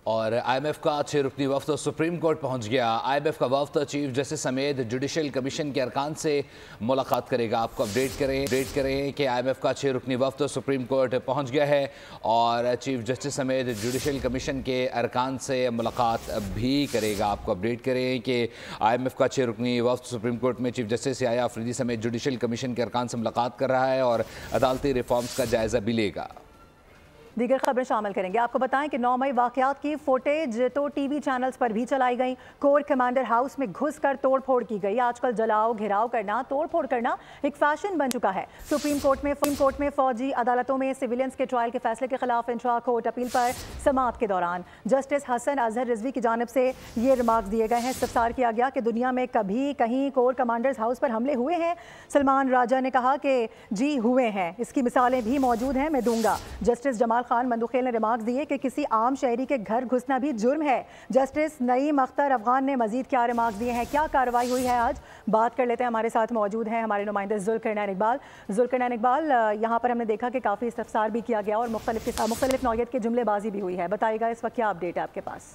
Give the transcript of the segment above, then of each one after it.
और IMF का 6 रुकनी वफ्द supreme court पहुंच गया। IMF का वफ्द चीफ जस्टिस समेत जुडिशल कमीशन के अरकान से मुलाकात करेगा। आपको अपडेट करें कि IMF का 6 रुकनी वफ्द सुप्रीम कोर्ट पहुंच गया है और चीफ जस्टिस समेत जुडिशल कमीशन के अरकान से मुलाकात भी करेगा। आपको अपडेट करें कि IMF का 6 रुकनी वफ्द सुप्रीम कोर्ट में चीफ जस्टिस याया अफरीदी समेत जुडिशल कमीशन के अरकान से मुलाकात कर रहा है और अदालती रिफॉर्म्स का जायजा भी लेगा। दीगर खबरें शामिल करेंगे। आपको बताएं कि 9 मई वाकयात की फुटेज तो टीवी चैनल्स पर भी चलाई गई। कोर कमांडर हाउस में घुसकर तोड़फोड़ की गई। आजकल जलाओ घिराव करना, तोड़फोड़ करना एक फैशन बन चुका है। सुप्रीम कोर्ट में फौजी अदालतों में सिविलियंस के ट्रायल के फैसले के खिलाफ इंट्रा कोर्ट अपील पर समाअत के दौरान जस्टिस हसन अजहर रिजवी की जानिब से ये रिमार्क्स दिए गए हैं। इस्तफसार किया गया कि दुनिया में कभी कहीं कोर कमांडर्स हाउस पर हमले हुए हैं। सलमान राजा ने कहा कि जी हुए हैं, इसकी मिसालें भी मौजूद हैं, मैं दूंगा। जस्टिस जमाल खान मंदुखेल ने रिमार्क्स दिए कि किसी आम शहरी के घर घुसना भी जुर्म है। जस्टिस नईम अख्तर अफगान ने मजीद क्या रिमार्क्स दिए हैं, क्या कार्रवाई हुई है, आज बात कर लेते हैं। हमारे साथ मौजूद हैं हमारे नुमाइंदे जुल्करनैन इकबाल। यहाँ पर हमने देखा कि काफ़ी इस्तफसार भी किया गया और मुख्तलिफ नौयत की जुमलेबाजी भी हुई है। बताइएगा इस वक्त क्या अपडेट है आपके पास?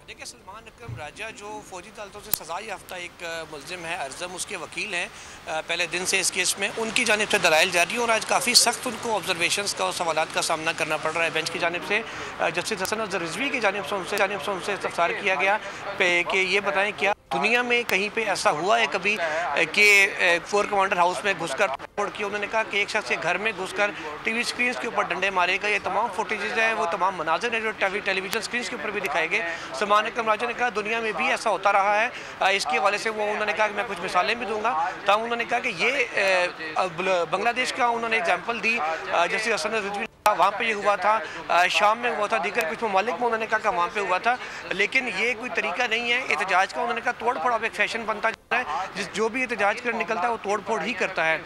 देखिए, सलमान अकरम राजा जो फौजी अदालतों से सज़ा याफ्ता एक मुलजिम है, अरजम उसके वकील हैं पहले दिन से इस केस में, उनकी जानिब से दलाइल जारी और आज काफ़ी सख्त उनको ऑब्जर्वेशंस का और सवालात का सामना करना पड़ रहा है बेंच की जानिब से। जस्टिस हसन अजहर रिजवी की जानिब से उनसे इस्तफसार किया गया कि ये बताएं क्या दुनिया में कहीं पे ऐसा हुआ है कभी कि कोर कमांडर हाउस में घुसकर तोड़ किया। उन्होंने कहा कि एक शख्स के घर में घुसकर टीवी स्क्रीन के ऊपर डंडे मारे गए। ये तमाम फुटेजेस हैं, वो तमाम मनाजिर हैं जो टेलीविजन स्क्रीन के ऊपर भी दिखाए गए। सलमान अकरम राजा ने कहा दुनिया में भी ऐसा होता रहा है। इसके हवाले से वो उन्होंने कहा कि मैं कुछ मिसालें भी दूंगा। तब उन्होंने कहा कि ये बांग्लादेश का उन्होंने एग्जाम्पल दी। जैसे हसन रिजवी वहाँ पे ये हुआ था, शाम में हुआ था, दीगर कुछ ममालिक में उन्होंने कहा वहाँ पे हुआ था, लेकिन ये कोई तरीका नहीं है एहतजाज का। उन्होंने कहा तोड़ फोड़ अब एक फैशन बनता जा रहा है, जो भी एहतजाज कर निकलता है वो तोड़ फोड़ ही करता है।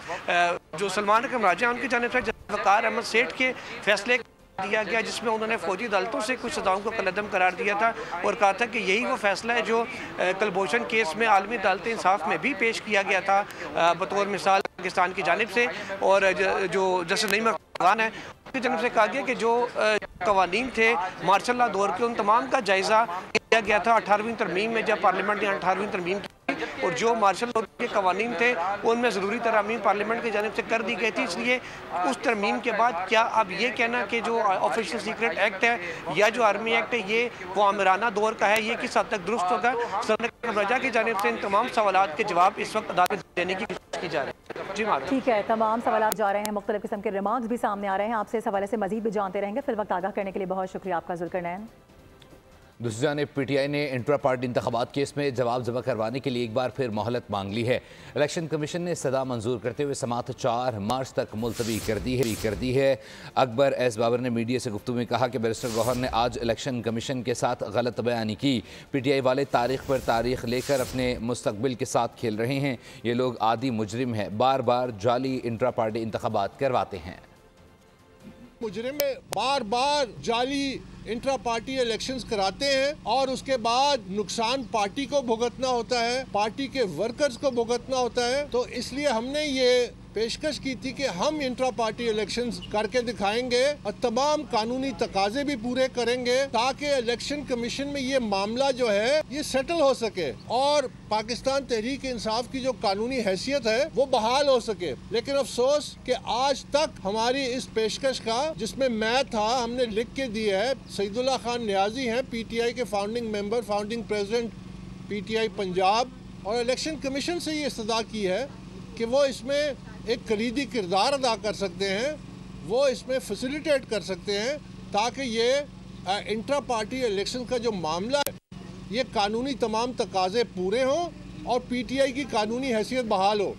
जो सलमान अकरम राजा उनकी जानिब से वकार अहमद सेठ के फैसले दिया गया जिसमें उन्होंने फौजी अदालतों से कुछ सजाओं को कलअदम करार दिया था और कहा था कि यही वो फैसला है जो कलभूषण केस में आलमी अदालत इंसाफ में भी पेश किया गया था बतौर मिसाल पाकिस्तान की जानिब से। और जो जस्टिस नईम अख्तर है उनकी जानिब से कहा गया कि जो कवानीन थे मार्शल लॉ दौर के उन तमाम का जायजा किया गया था 18वीं तरमीम में, जब पार्लियामेंट ने 18वीं तरमीम की और जो मार्शल लॉ के कवानीन थे उनमें ज़रूरी तरमीम पार्लियामेंट की जानिब से कर दी गई थी। इसलिए उस तरमीम के बाद क्या अब ये कहना कि जो ऑफिशियल सीक्रेट एक्ट है या जो आर्मी एक्ट है ये वो आमिराना दौर का है, ये किस हद तक दुरुस्त होगा? सलमान राजा की जानिब से इन तमाम सवालात के जवाब इस वक्त अदालत में देने की कोशिश की जा रही है। जी मारो ठीक है, तमाम सवाल जा रहे हैं, मुख्तलिफ किस्म के रिमार्क्स भी सामने आ रहे हैं। आपसे इस हवाले से मजीद भी जानते रहेंगे। फिर वक्त आगाह करने के लिए बहुत शुक्रिया आपका जुल्करनैन। दूसरी जानिब PTI ने इंट्रा पार्टी इंतखाबात केस में जवाब जमा करवाने के लिए एक बार फिर मोहलत मांग ली है। इलेक्शन कमीशन ने सदा मंजूर करते हुए समाअत 4 मार्च तक मुलतवी कर दी है। अकबर एस बाबर ने मीडिया से गुफ्तगू में कहा कि बैरिस्टर गौहर ने आज इलेक्शन कमीशन के साथ गलत बयानी की। PTI वाले तारीख पर तारीख लेकर अपने मुस्तकबिल के साथ खेल रहे हैं। ये लोग आदि मुजरिम हैं, बार बार जाली इंट्रा पार्टी इंतखाबात करवाते हैं। मुजरिम बार बार जाली इंट्रा पार्टी इलेक्शंस कराते हैं और उसके बाद नुकसान पार्टी को भुगतना होता है, पार्टी के वर्कर्स को भुगतना होता है। तो इसलिए हमने ये पेशकश की थी कि हम इंट्रा पार्टी इलेक्शंस करके दिखाएंगे और तमाम कानूनी तकाजे भी पूरे करेंगे ताकि इलेक्शन कमीशन में ये मामला जो है ये सेटल हो सके और पाकिस्तान तहरीक इंसाफ की जो कानूनी हैसियत है वो बहाल हो सके। लेकिन अफसोस कि आज तक हमारी इस पेशकश का, जिसमें मैं था, हमने लिख के दिया है। सईदुल्लाह खान न्याजी हैं PTI के founding member, founding president PTI Punjab, और इलेक्शन कमीशन से ये इस्तदा की है कि वो इसमें एक कलीदी किरदार अदा कर सकते हैं, वो इसमें फैसिलिटेट कर सकते हैं ताकि ये इंट्रा पार्टी इलेक्शन का जो मामला है ये कानूनी तमाम तकाजे पूरे हों और PTI की कानूनी हैसियत बहाल हो।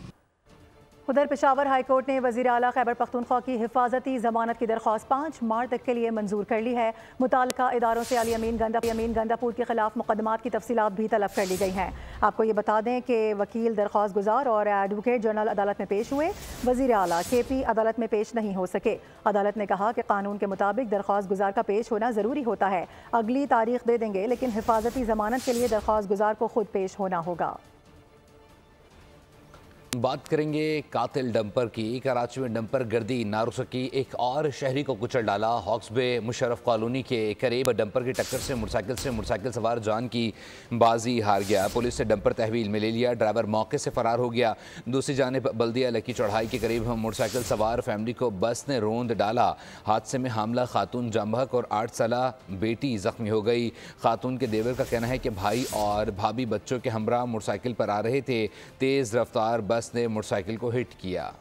उधर पेशावर हाई कोर्ट ने वज़ीर आला खैबर पख्तूनख्वा की हिफाजती ज़मानत की दरख्वास्त 5 मार्च तक के लिए मंजूर कर ली है। मुताल्लिका इदारों से अली अमीन गंदापुर के खिलाफ मुकदमात की तफसीलात भी तलब कर ली गई हैं। आपको ये बता दें कि वकील दरख्वास्त गुजार और एडवोकेट जनरल अदालत में पेश हुए। वज़ीर आला KP अदालत में पेश नहीं हो सके। अदालत ने कहा कि कानून के मुताबिक दरख्वास्त गुजार का पेश होना ज़रूरी होता है। अगली तारीख दे देंगे, लेकिन हिफाजती ज़मानत के लिए दरख्वास्त गुजार को खुद पेश होना होगा। बात करेंगे कातिल डंपर की। कराची में डंपर गर्दी ना रुक सकी, एक और शहरी को कुचल डाला। हॉक्स बे मुशर्रफ कॉलोनी के करीब डंपर की टक्कर से मोटरसाइकिल सवार जान की बाजी हार गया। पुलिस ने डंपर तहवील में ले लिया, ड्राइवर मौके से फरार हो गया। दूसरी जानिब बल्दिया लकी चौड़ाई के करीब मोटरसाइकिल सवार फैमिली को बस ने रोंद डाला। हादसे में हामला खातून जामबहक और 8 साला बेटी जख्मी हो गई। खातून के देवर का कहना है कि भाई और भाभी बच्चों के हमरा मोटरसाइकिल पर आ रहे थे, तेज़ रफ्तार बस ने मोटरसाइकिल को हिट किया।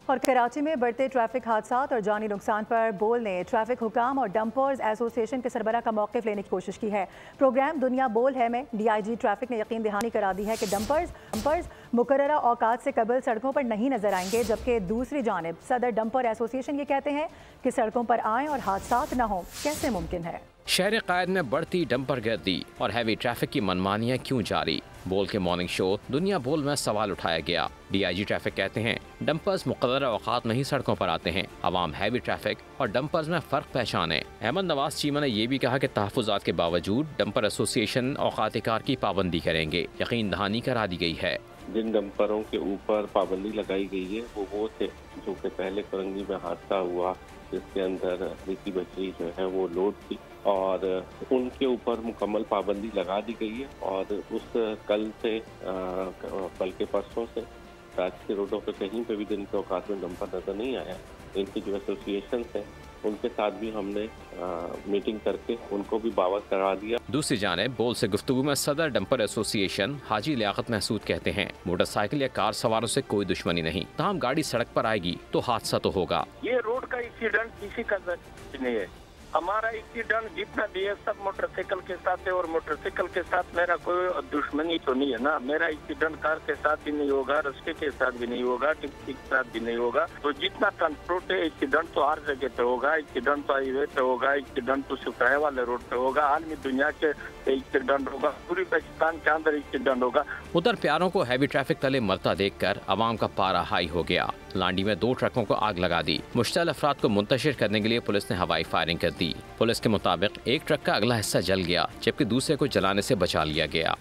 और कराची में बढ़ते ट्रैफिक हादसात और जानी नुकसान पर बोल ने ट्रैफिक हुकाम और डंपर्स एसोसिएशन के सरबराह का मौक़िफ़ लेने की कोशिश की है। प्रोग्राम दुनिया बोल है में DIG ट्रैफिक ने यकीन दहानी करा दी है कि डंपर्स मुकर्ररा औकात से कबल सड़कों पर नहीं नजर आएंगे, जबकि दूसरी जानिब सदर डंपर एसोसिएशन ये कहते हैं कि सड़कों पर आएँ और हादसात न हों। कैसे मुमकिन है? शहर कायद में बढ़ती डंपर गर्दी और हैवी ट्रैफिक की मनमानियाँ क्यों जारी? बोल के मॉर्निंग शो दुनिया बोल में सवाल उठाया गया। DIG ट्रैफिक कहते हैं डंपर्स मुकर्रर औकात में ही सड़कों पर आते हैं, अवाम हैवी ट्रैफिक और डंपर्स में फ़र्क पहचाने। अहमद नवाज चीमा ने यह भी कहा कि तहफ़्फ़ुज़ात के बावजूद डंपर एसोसिएशन औकात कार की पाबंदी करेंगे। यकीन दहानी करा दी गई है। जिन डंपरों के ऊपर पाबंदी लगाई गई है वो थे जो कि पहले करंगी में हादसा हुआ जिसके अंदर रीति बजरी जो है वो लोड थी और उनके ऊपर मुकम्मल पाबंदी लगा दी गई है। और उस कल से बल्कि परसों से कराची के रोडों पे कहीं पे भी दिन के औकात में डंपर नजर नहीं आया। इनकी जो एसोसिएशन है उनके साथ भी हमने मीटिंग करके उनको भी बावत करा दिया। दूसरी जानिब बोल से गुफ्तगू में सदर डंपर एसोसिएशन हाजी लियाकत महसूद कहते हैं मोटरसाइकिल या कार सवारों से कोई दुश्मनी नहीं, तमाम गाड़ी सड़क पर आएगी तो हादसा तो होगा। ये रोड का एक्सीडेंट किसी का नहीं है, हमारा एक्सीडेंट जितना भी है सब मोटरसाइकिल के साथ है और मोटरसाइकिल के साथ मेरा कोई दुश्मनी तो नहीं है ना। मेरा एक्सीडेंट कार के साथ भी नहीं होगा, रस्ते के साथ भी नहीं होगा, टैक्सी के साथ भी नहीं होगा। तो जितना ट्रांसपोर्ट है एक्सीडेंट तो हर जगह पे होगा, एक्सीडेंट तो हाईवे पे होगा, एक्सीडेंट तो सुखाए वाले रोड पे होगा, आलमी दुनिया के एक्सीडेंट होगा, पूरी पाकिस्तान के अंदर एक्सीडेंट होगा। उधर प्यारों को हैवी ट्रैफिक तले मरता देखकर अवाम का पारा हाई हो गया। लांडी में 2 ट्रकों को आग लगा दी। मुश्तल अफराद को मुंतशिर करने के लिए पुलिस ने हवाई फायरिंग कर दी। पुलिस के मुताबिक एक ट्रक का अगला हिस्सा जल गया जबकि दूसरे को जलाने से बचा लिया गया।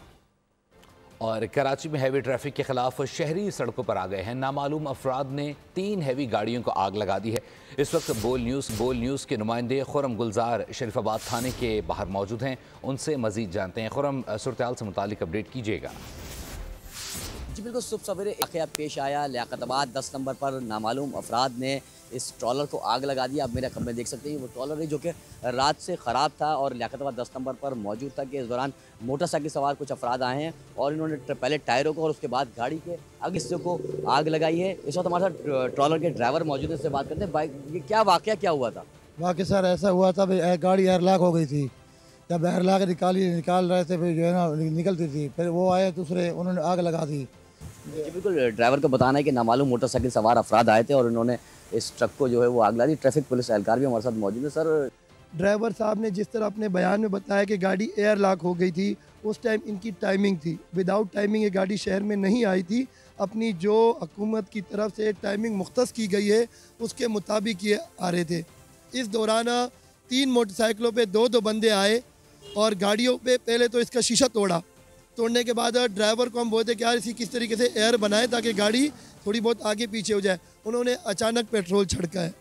और कराची में हैवी ट्रैफिक के खिलाफ शहरी सड़कों पर आ गए हैं। नामालूम अफराद ने 3 हैवी गाड़ियों को आग लगा दी है। इस वक्त बोल न्यूज़ के नुमाइंदे खुरम गुलजार शरीफाबाद थाने के बाहर मौजूद हैं, उनसे मजीद जानते हैं। खुरम, सूरत-ए-हाल से मुतालिक अपडेट कीजिएगा। जी बिल्कुल, सुबह सवेरे वाक़या पेश आया। लियाकताबाद 10 नंबर पर नामालूम अफराद ने इस ट्रॉलर को आग लगा दिया। आप मेरे कमरे देख सकते हैं, वो ट्रॉलर है जो कि रात से ख़राब था और लियाकताबाद 10 नंबर पर मौजूद था कि इस दौरान मोटरसाइकिल सवार कुछ अफराद आए हैं और इन्होंने पहले टायरों को और उसके बाद गाड़ी के अगले हिस्से को आग लगाई है। इस वक्त हमारे साथ ट्रॉलर के ड्राइवर मौजूद है, इससे बात करते हैं। बाइक ये क्या वाक़या क्या हुआ था? वाक़या सर ऐसा हुआ था, भाई गाड़ी एयरलॉक हो गई थी। जब एयरलॉक निकाल रहे थे फिर जो है ना निकलती थी, फिर वो आए दूसरे, उन्होंने आग लगा दी। जी बिल्कुल, ड्राइवर का बताना है कि नामालूम मोटरसाइकिल सवार अफराद आए थे और उन्होंने इस ट्रक को जो है वो आग लगा दी। ट्रैफिक पुलिस एहलकार भी हमारे साथ मौजूद है। सर, ड्राइवर साहब ने जिस तरह अपने बयान में बताया कि गाड़ी एयरलॉक हो गई थी, उस टाइम इनकी टाइमिंग थी। विदाउट टाइमिंग ये गाड़ी शहर में नहीं आई थी। अपनी जो हुकूमत की तरफ से टाइमिंग मुख्तस की गई है उसके मुताबिक ये आ रहे थे। इस दौरान 3 मोटरसाइकिलों पे 2 बंदे आए और गाड़ियों पे पहले तो इसका शीशा तोड़ने के बाद ड्राइवर को हम बोलते कि यार इसी किस तरीके से एयर बनाए ताकि गाड़ी थोड़ी बहुत आगे पीछे हो जाए। उन्होंने अचानक पेट्रोल छिड़का है।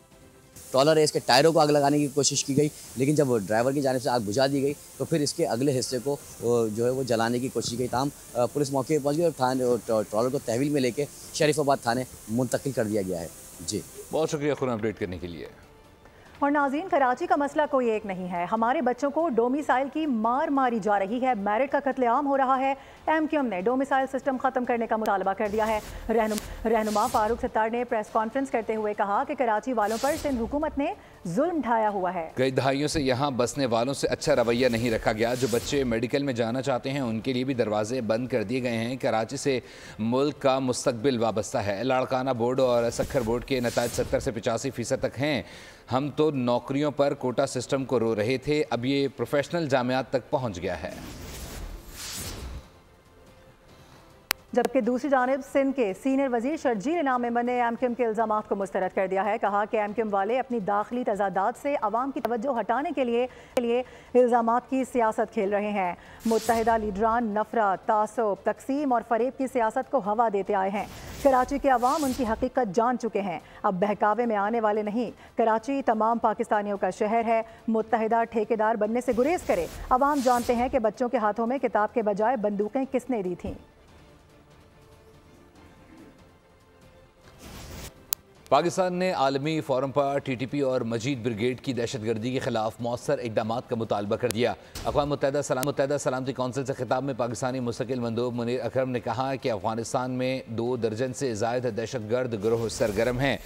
ट्रॉलर है, इसके टायरों को आग लगाने की कोशिश की गई, लेकिन जब ड्राइवर की जानिब से आग बुझा दी गई तो फिर इसके अगले हिस्से को जो है वो जलाने की कोशिश की। तमाम पुलिस मौके पर पहुँच गई और थाने ट्रॉलर को तहवील में लेके शरीफाबाद थाने मुंतकिल कर दिया गया है। जी बहुत शुक्रिया खुरम अपडेट करने के लिए। और नाज़रीन, कराची का मसला कोई एक नहीं है। हमारे बच्चों को डोमिसाइल की मार मारी जा रही है। मेरिट का कत्लेआम हो रहा है। MQM ने डोमिसाइल सिस्टम ख़त्म करने का मुतालबा कर दिया है। रहनुमा फारूक सत्तार ने प्रेस कॉन्फ्रेंस करते हुए कहा कि कराची वालों पर सिंध हुकूमत ने जुल्म ढाया हुआ है। कई दहाइयों से यहाँ बसने वालों से अच्छा रवैया नहीं रखा गया। जो बच्चे मेडिकल में जाना चाहते हैं उनके लिए भी दरवाजे बंद कर दिए गए हैं। कराची से मुल्क का मुस्तकबिल वाबस्ता है। लाड़काना बोर्ड और सखर बोर्ड के नताज 70 से 85% तक हैं। हम तो नौकरियों पर कोटा सिस्टम को रो रहे थे, अब ये प्रोफेशनल जामियात तक पहुंच गया है। जबकि दूसरी जानिब सिंध के सीनियर वजीर शर्जील इनाम मेमन ने एमक्यूएम के इल्जामात को मुस्तरद कर दिया है। कहा कि एमक्यूएम वाले अपनी दाखिली तजादात से अवाम की तवज्जो हटाने के लिए इल्जामात की सियासत खेल रहे हैं। मुत्तहिदा लीडरान नफरत, तासुब, तकसीम और फरेब की सियासत को हवा देते आए हैं। कराची के अवाम उनकी हकीकत जान चुके हैं, अब बहकावे में आने वाले नहीं। कराची तमाम पाकिस्तानियों का शहर है, मुत्तहिदा ठेकेदार बनने से गुरेज करे। अवाम जानते हैं कि बच्चों के हाथों में किताब के बजाय बंदूकें किसने दी थीं। पाकिस्तान ने आलमी फोरम पर टीटीपी और मजीद ब्रिगेड की दहशतगर्दी के खिलाफ मौसर इकदाम का मुतालबा कर दिया। अक़वाम मुत्तहिदा सलामती कौंसिल से खिताब में पाकिस्तानी मुस्तकिल मंदूब मुनीर अकरम ने कहा कि अफगानिस्तान में 2 दर्जन से ज़ायद दहशतगर्द गिरोह सरगर्म हैं।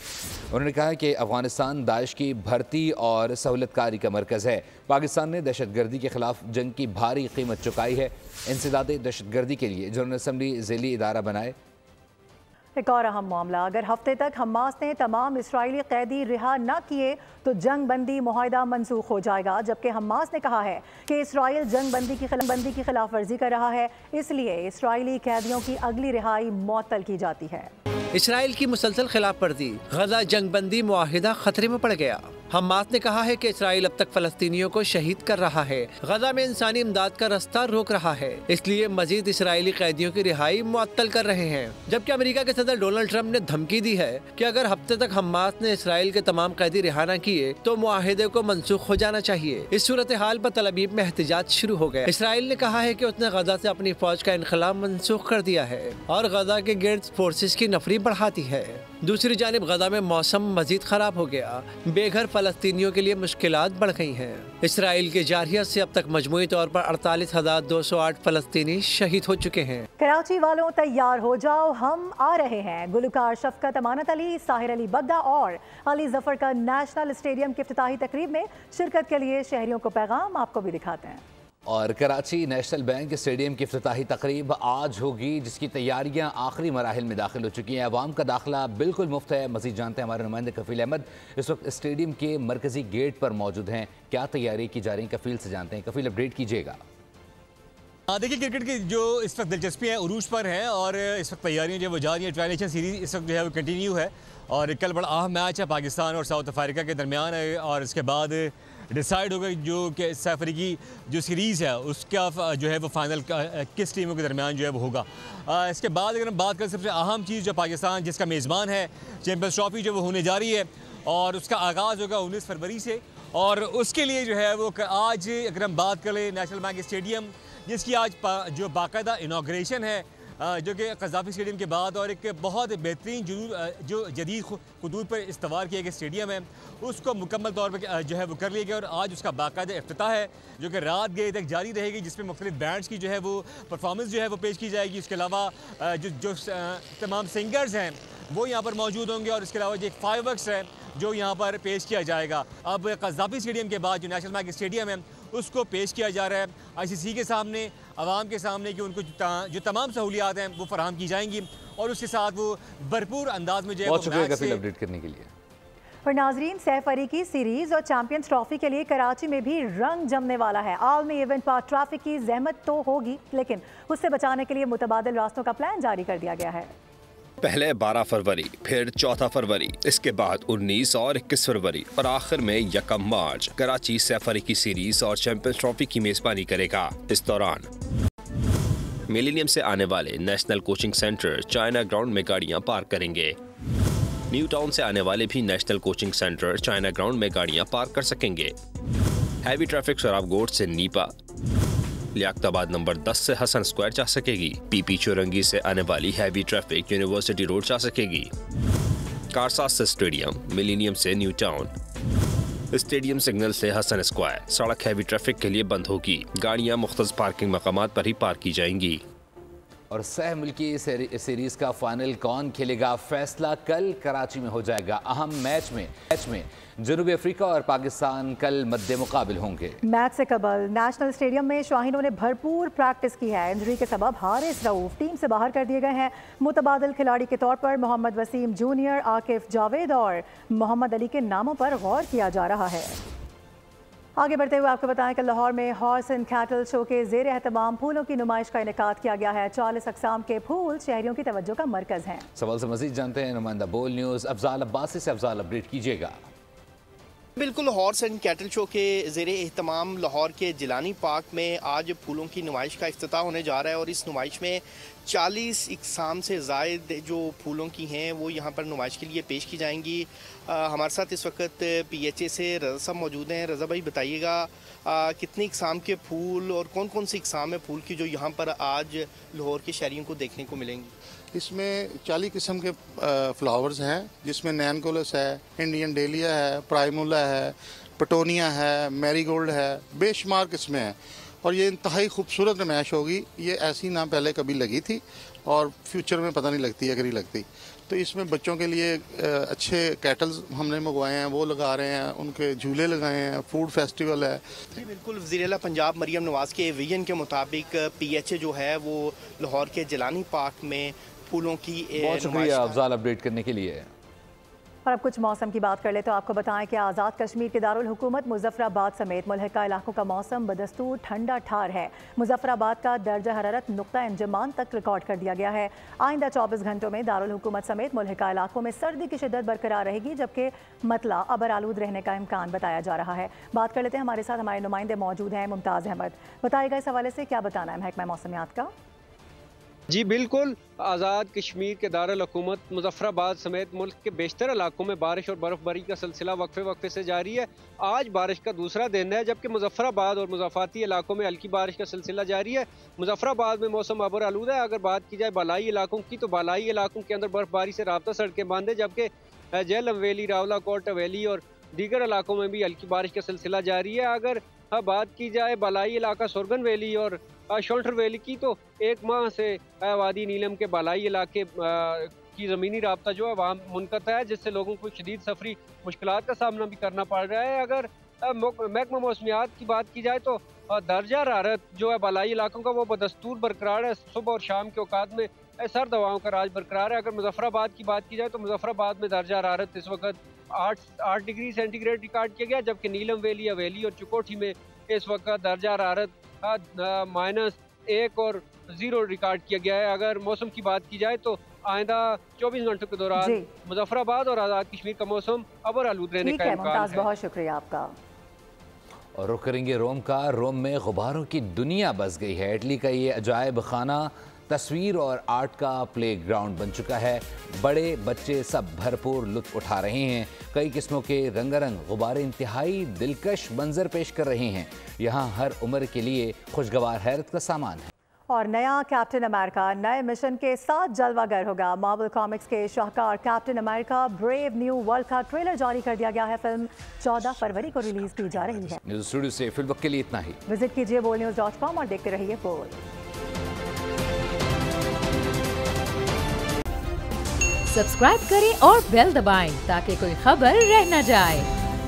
उन्होंने कहा कि अफगानिस्तान दाइश की भर्ती और सहूलतकारी का मरकज़ है। पाकिस्तान ने दहशतगर्दी के खिलाफ जंग की भारी कीमत चुकाई है। इंसदाद दहशतगर्दी के लिए जनरल असम्बली ज़ेली इदारा बनाए। एक और अहम मामला, अगर हफ्ते तक हमास ने तमाम इसराइली कैदी रिहा न किए तो जंग बंदी मुआहिदा मनसूख हो जाएगा। जबकि हमास ने कहा है कि इसराइल जंग बंदी की खिलाफ वर्जी कर रहा है, इसलिए इसराइली कैदियों की अगली रिहाई मुअत्तल की जाती है। इसराइल की मुसलसल खिलाफ वर्जी, गजा जंग बंदी मुआहिदा खतरे में पड़ गया। हमास ने कहा है कि इसराइल अब तक फलस्तीनियों को शहीद कर रहा है, गजा में इंसानी इमदाद का रास्ता रोक रहा है, इसलिए मजीद इसराइली कैदियों की रिहाई मुअत्तल कर रहे हैं। जबकि अमेरिका के सदर डोनाल्ड ट्रंप ने धमकी दी है कि अगर हफ्ते तक हमास ने इसराइल के तमाम कैदी रिहा न किए तो मुआहिदे को मनसूख हो जाना चाहिए। इस सूरत हाल पर तल अबीब में एहतजाज शुरू हो गया। इसराइल ने कहा है कि उसने गजा से अपनी फौज का इनखला मनसूख कर दिया है और गजा के गिर्द फोर्सेस की नफरी बढ़ाती है। दूसरी जानिब गजा में मौसम मजीद खराब हो गया, बेघर फलस्तीनियों के लिए मुश्किलात बढ़ गई हैं। इसराइल के जारहिया से अब तक मजमूई तौर पर 48,208 फलस्तीनी शहीद हो चुके हैं। कराची वालों तैयार हो जाओ, हम आ रहे हैं। गुलकार शफकत अमानत अली, साहिर अली बगदा और अली जफर का नेशनल स्टेडियम की इफ्तिताही तकरीब में शिरकत के लिए शहरियों को पैगाम आपको भी दिखाते हैं। और कराची नेशनल बैंक स्टेडियम की इफ्तिताही तकरीब आज होगी, जिसकी तैयारियां आखिरी मराहिल में दाखिल हो चुकी हैं। अवाम का दाखिला बिल्कुल मुफ्त है। मज़ीद जानते हैं हमारे नुमाइंदे कफील अहमद इस वक्त स्टेडियम के मरकजी गेट पर मौजूद हैं। क्या तैयारी की जा रही है, कफील से जानते हैं। कफील, अपडेट कीजिएगा। देखिए, क्रिकेट की जो इस वक्त दिलचस्पी है उरूज पर है और इस वक्त तैयारियां जो वो जा रही है। ट्राई नेशन सीरीज़ इस वक्त जो है वो कंटिन्यू है और कल बड़ा अहम मैच है पाकिस्तान और साउथ अफ्रीका के दरमियान है और इसके बाद डिसाइड होगा जो कि साउथ अफ्रीकी जो सीरीज़ है उसका जो है वो फाइनल किस टीमों के दरमियान जो है वो होगा। इसके बाद अगर हम बात करें सबसे अहम चीज़ जो पाकिस्तान जिसका मेज़बान है, चैम्पियंस ट्रॉफी जो वो होने जा रही है और उसका आगाज़ होगा 19 फरवरी से और उसके लिए जो है वो आज अगर हम बात करें नेशनल बैंक स्टेडियम जिसकी आज जो बाकायदा इनाग्रेशन है जो कि क़ज़ाफ़ी स्टेडियम के बाद और एक बहुत बेहतरीन जो जदीद खुदूद पर इस्तवार किया गया स्टेडियम है उसको मुकम्मल तौर पर जो है वो कर लिया गया और आज उसका बाकायदा इफ्तिताह है जो कि रात गए तक जारी रहेगी, जिसमें मुख्तलिफ बैंड्स की जो है वो परफॉर्मेंस जो है वो पेश की जाएगी। इसके अलावा जो तमाम सिंगर्स हैं वो यहाँ पर मौजूद होंगे और इसके अलावा जो एक फायरवर्क्स है जो यहाँ पर पेश किया जाएगा। अब क़ज़ाफ़ी स्टेडियम के बाद जो नेशनल बैंक स्टेडियम है उसको पेश किया जा रहा है ICC के सामने, आवाम के सामने कि उनको जो तमाम सहूलियात हैं वो फराहम की जाएंगी और उसके साथ वो भरपूर अंदाज में जो है अपडेट करने के लिए। और नाजरीन, सैफ अफ्रीकी सीरीज़ और चैंपियंस ट्रॉफी के लिए कराची में भी रंग जमने वाला है। आलमी इवेंट पर ट्रैफिक की जहमत तो होगी, लेकिन उससे बचाने के लिए मुतबादिल रास्तों का प्लान जारी कर दिया गया है। पहले 12 फरवरी, फिर 4 फरवरी, इसके बाद 19 और 21 फरवरी और आखिर में 1 मार्च कराची सैफ अफ्रीकी सीरीज और चैंपियंस ट्रॉफी की मेजबानी करेगा। इस दौरान मिलेनियम से आने वाले national coaching centre China ground में गाड़ियां पार्क करेंगे। न्यू टाउन से आने वाले भी national coaching centre China ground में गाड़ियां पार्क कर सकेंगे। हैवी ट्रैफिक शराबगोट से नीपा, लियाकताबाद नंबर 10 से हसन स्क्वायर जा सकेगी। PP चौरंगी से आने वाली हैवी ट्रैफिक यूनिवर्सिटी रोड जा सकेगी। कारसाज से स्टेडियम, मिलेनियम से न्यू टाउन, स्टेडियम सिग्नल से हसन स्क्वायर सड़क हैवी ट्रैफिक के लिए बंद होगी। गाड़ियां मुख्तलिफ पार्किंग मकामात पर ही पार्क की जाएंगी। और सह मुल्की सीरीज का फाइनल कौन खेलेगा, फैसला कल कराची में हो जाएगा। अहम मैच में जनूबी अफ्रीका और पाकिस्तान कल मद्दे मुकाबिल होंगे। मैच से कबल नेशनल स्टेडियम में शाहीनों ने भरपूर प्रैक्टिस की है। इंजरी के सबब हारिस रऊफ टीम से बाहर कर दिए गए हैं। मुतबादिल खिलाड़ी के तौर पर मोहम्मद वसीम जूनियर, आकिफ जावेद और मोहम्मद अली के नामों पर गौर किया जा रहा है। आगे बढ़ते हुए आपको बताएं कि लाहौर में हॉर्स एंड कैटल शो के ज़ेर एहतमाम फूलों की नुमाइश का इनेकाद किया गया है। 40 अक़साम के फूल शहरियों की तवज्जो का मरकज़ हैं। सवाल से मज़ीद जानते हैं नुमाइंदा बोल न्यूज़ अफजाल अब्बासी से। अफजाल, अपडेट कीजिएगा। बिल्कुल, हॉर्स एंड कैटल शो के ज़ेरे एहतमाम लाहौर के जिलानी पार्क में आज फूलों की नुमाइश का इफ्तिताह होने जा रहा है और इस नुमाइश में 40 इक़साम से ज़ायद जो फूलों की हैं वो यहाँ पर नुमाइश के लिए पेश की जाएंगी। हमारे साथ इस वक्त PHA से रज़ा साहब मौजूद हैं। रज़ा भाई, बताइएगा कितनी इक़साम के फूल और कौन कौन सी इक़साम है फूल की जो यहाँ पर आज लाहौर के शहरियों को देखने को मिलेंगी? इसमें 40 किस्म के फ्लावर्स हैं, जिसमें नैनकोलस है, इंडियन डेलिया है, प्राइमुला है, पटोनिया है, मैरीगोल्ड है, बेशुमार किस्में हैं और ये इंतहाई खूबसूरत नुमाइश होगी। ये ऐसी ना पहले कभी लगी थी और फ्यूचर में पता नहीं लगती अगर ही लगती। तो इसमें बच्चों के लिए अच्छे कैटल्स हमने मंगवाए हैं, वो लगा रहे हैं, उनके झूले लगाए हैं, फूड फेस्टिवल है। जी बिल्कुल, वज़ीर-ए-आला पंजाब मरियम नवाज़ के विजन के मुताबिक PHA जो है वो लाहौर के जिलानी पार्क में फूलों की बहुत शुक्रिया अफजाल अपडेट करने के लिए। और अब कुछ मौसम की बात कर ले तो आपको बताएं कि आज़ाद कश्मीर के दारुल हुकूमत मुजफ्फराबाद समेत मुल्हिका इलाकों का मौसम बदस्तूर ठंडा ठार है। मुजफ्फराबाद का दर्जा हरारत नुक्ता इंजमान तक रिकॉर्ड कर दिया गया है। आइंदा 24 घंटों में दारुल हुकूमत समेत मुल्हिका इलाकों में सर्दी की शिद्दत बरकरार रहेगी, जबकि मतला अबर आलूद रहने का इम्कान बताया जा रहा है। बात कर लेते हैं, हमारे साथ हमारे नुमाइंदे मौजूद हैं। मुमताज़ अहमद, बताइएगा इस हवाले से क्या बताना है महकमा मौसमियात का? जी बिल्कुल, आज़ाद कश्मीर के दारुल हुकूमत मुजफ्फराबाद समेत मुल्क के बेशतर इलाकों में बारिश और बर्फबारी का सिलसिला वक्फे से जारी है। आज बारिश का दूसरा दिन है, जबकि मुजफ्फराबाद और मुज़ाफ़ाती इलाकों में हल्की बारिश का सिलसिला जारी है। मुजफ्फराबाद में मौसम अबर आलूद है। अगर बात की जाए बालाई इलाकों की तो बालाई इलाकों के अंदर बर्फबारी से राब्ता सड़कें बंद है, जबकि Jhelum valley, Rawalakot valley और दीगर इलाकों में भी हल्की बारिश का सिलसिला जारी है। अगर बात की जाए बालाई इलाका सुरगन वैली और शोल्टर वैली की तो एक माह से वादी नीलम के बालाई इलाके की ज़मीनी राब्ता जो है वहाँ मुनक़ता है, जिससे लोगों को शदीद सफरी मुश्किलात का सामना भी करना पड़ रहा है। अगर महकमा मौसमियात की बात की जाए तो दर्जा हरारत जो है बालाई इलाकों का वो बदस्तूर बरकरार है। सुबह और शाम के औकात में सर्द हवाओं का राज बरकरार है। अगर मुजफ्फराबाद की बात की जाए तो मुजफ्फराबाद में दर्जा हरारत इस वक्त 8 डिग्री सेंटीग्रेड रिकॉर्ड किया गया, जबकि नीलम वैली, हवेली और चुकोठी में इस वक्त दर्जा हरारत -1 और 0 रिकॉर्ड किया गया है। अगर मौसम की बात की जाए तो आइंदा 24 घंटों के दौरान मुजफ्फराबाद और आज़ाद कश्मीर का मौसम अबर आलूद रहने का इम्कान है। बहुत शुक्रिया आपका। और रुख करेंगे रोम का। रोम में गुब्बारों की दुनिया बस गई है। इटली का ये अजायब खाना तस्वीर और आर्ट का प्ले ग्राउंड बन चुका है। बड़े बच्चे सब भरपूर लुत्फ उठा रहे हैं। कई किस्मों के रंगारंग गुब्बारे इंतहाई दिलकश मंजर पेश कर रहे हैं। यहाँ हर उम्र के लिए खुशगवार हैरत का सामान है। और नया कैप्टन अमेरिका नए मिशन के साथ जलवागर होगा। मार्वल कॉमिक्स के शाहकार Captain America Brave New World का ट्रेलर जारी कर दिया गया है। फिल्म 14 फरवरी को रिलीज की जा रही है। न्यूज़ स्टूडियो से फिल्म के लिए इतना ही। विजिट कीजिए bolnews.com और देखते रहिए बोल। सब्सक्राइब करें और बेल दबाएं ताकि कोई खबर रह न जाए।